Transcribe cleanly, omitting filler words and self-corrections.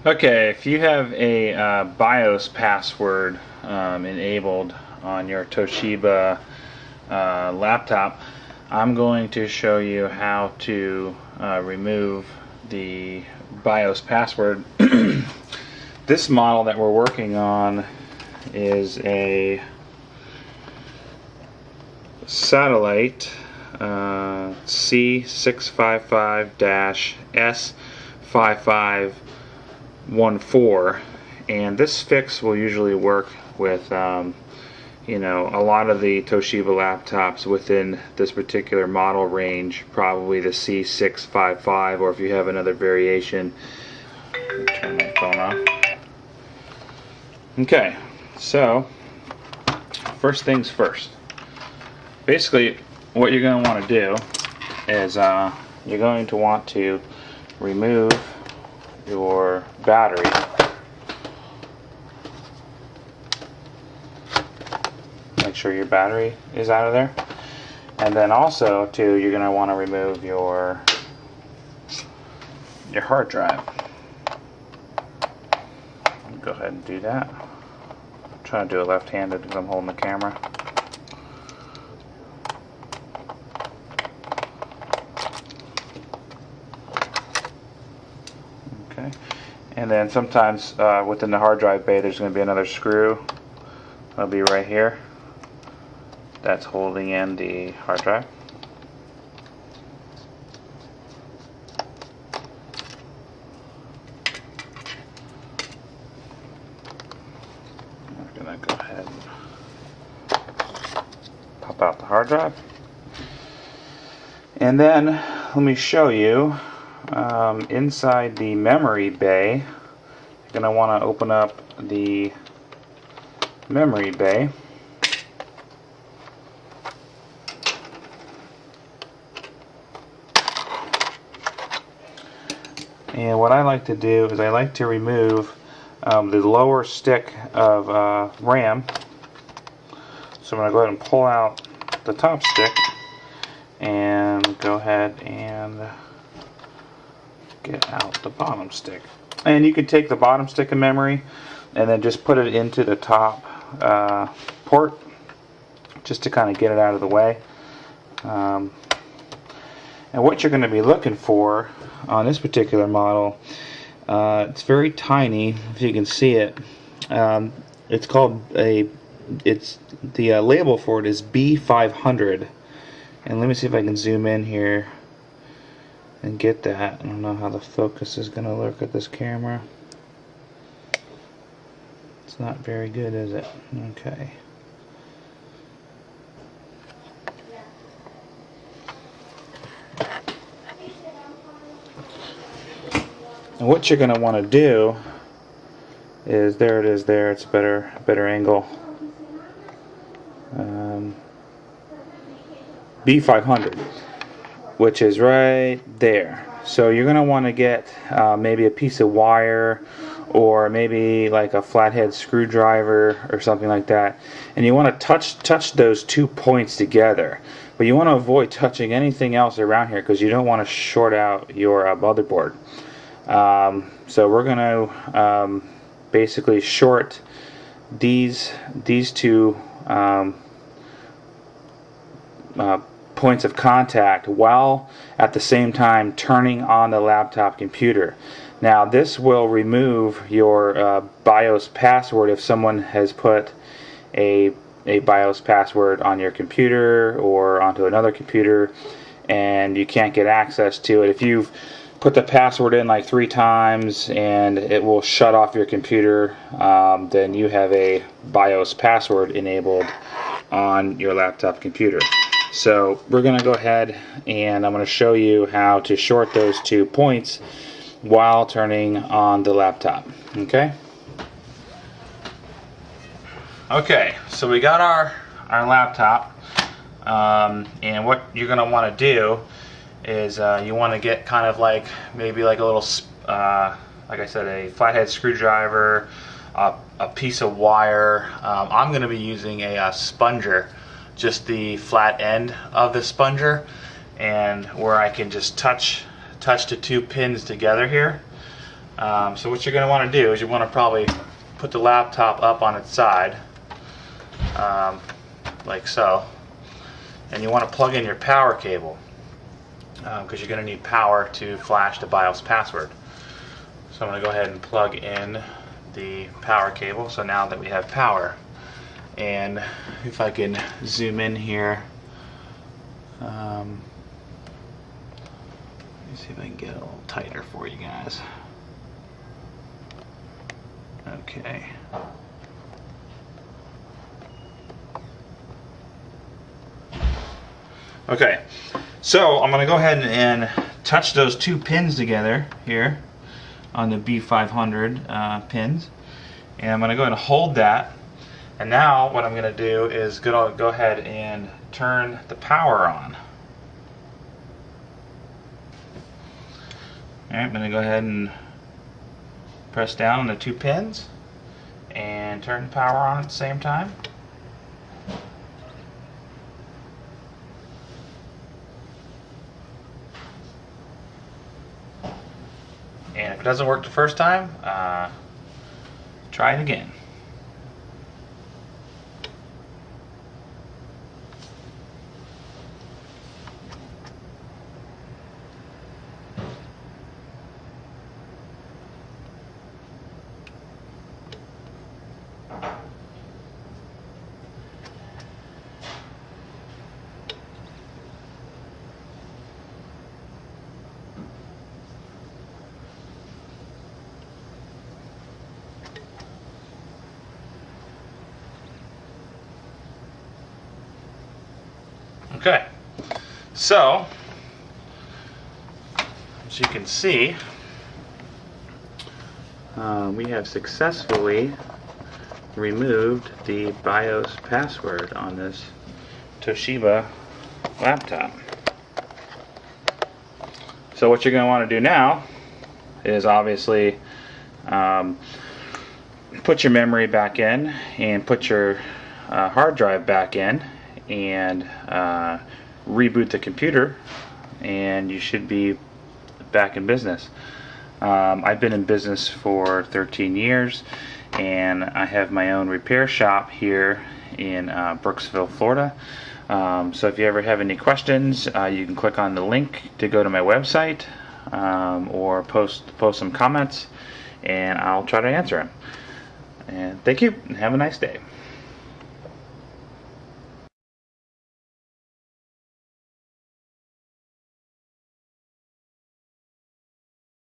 Okay, if you have a BIOS password enabled on your Toshiba laptop, I'm going to show you how to remove the BIOS password. This model that we're working on is a satellite C655-S5514, and this fix will usually work with a lot of the Toshiba laptops within this particular model range, probably the C655, or if you have another variation. Turn my phone off. Okay, so first things first. Basically, what you're going to want to do is you're going to want to remove your battery. Make sure your battery is out of there. And then also, too, you're going to want to remove your hard drive. Go ahead and do that. I'm trying to do it left-handed because I'm holding the camera. Okay. And then sometimes within the hard drive bay there's going to be another screw. That'll be right here. That's holding in the hard drive. We're going to go ahead and pop out the hard drive. And then let me show you inside the memory bay. You're going to want to open up the memory bay. And what I like to do is I like to remove the lower stick of RAM. So I'm going to go ahead and pull out the top stick and go ahead and get out the bottom stick. And you can take the bottom stick of memory and then just put it into the top port just to kind of get it out of the way. And what you're going to be looking for on this particular model, it's very tiny, if you can see it. It's called the label for it is B500. And let me see if I can zoom in here and get that. I don't know how the focus is going to look at this camera. It's not very good, is it? Okay. And what you're going to want to do is, there it is there, it's a better angle. B500, which is right there. So you're going to want to get maybe a piece of wire or maybe like a flathead screwdriver or something like that, and you want to touch those 2 points together, but you want to avoid touching anything else around here because you don't want to short out your motherboard. So we're going to basically short these two points of contact while at the same time turning on the laptop computer. Now this will remove your BIOS password if someone has put a BIOS password on your computer or onto another computer and you can't get access to it. If you've put the password in like 3 times and it will shut off your computer, then you have a BIOS password enabled on your laptop computer. So we're going to go ahead and I'm going to show you how to short those 2 points while turning on the laptop. Okay? Okay, so we got our laptop, and what you're going to want to do is you want to get kind of like maybe like a little like I said, a flathead screwdriver, a piece of wire. I'm going to be using a sponger, just the flat end of the sponger, and where I can just touch the 2 pins together here. So what you're going to want to do is you want to probably put the laptop up on its side, like so, and you want to plug in your power cable, because you're going to need power to flash the BIOS password. So I'm going to go ahead and plug in the power cable. So now that we have power, and if I can zoom in here, let me see if I can get it a little tighter for you guys. Okay. Okay, so I'm going to go ahead and touch those two pins together here on the B500 pins, and I'm going to go ahead and hold that. And now what I'm going to do is go ahead and turn the power on. Alright, I'm going to go ahead and press down on the two pins and turn the power on at the same time. And if it doesn't work the first time, try it again. Okay, so as you can see, we have successfully removed the BIOS password on this Toshiba laptop. So what you're going to want to do now is obviously put your memory back in and put your hard drive back in and reboot the computer, and you should be back in business. I've been in business for 13 years, and I have my own repair shop here in Brooksville, Florida. So if you ever have any questions, you can click on the link to go to my website, or post some comments, and I'll try to answer them. And thank you, and have a nice day.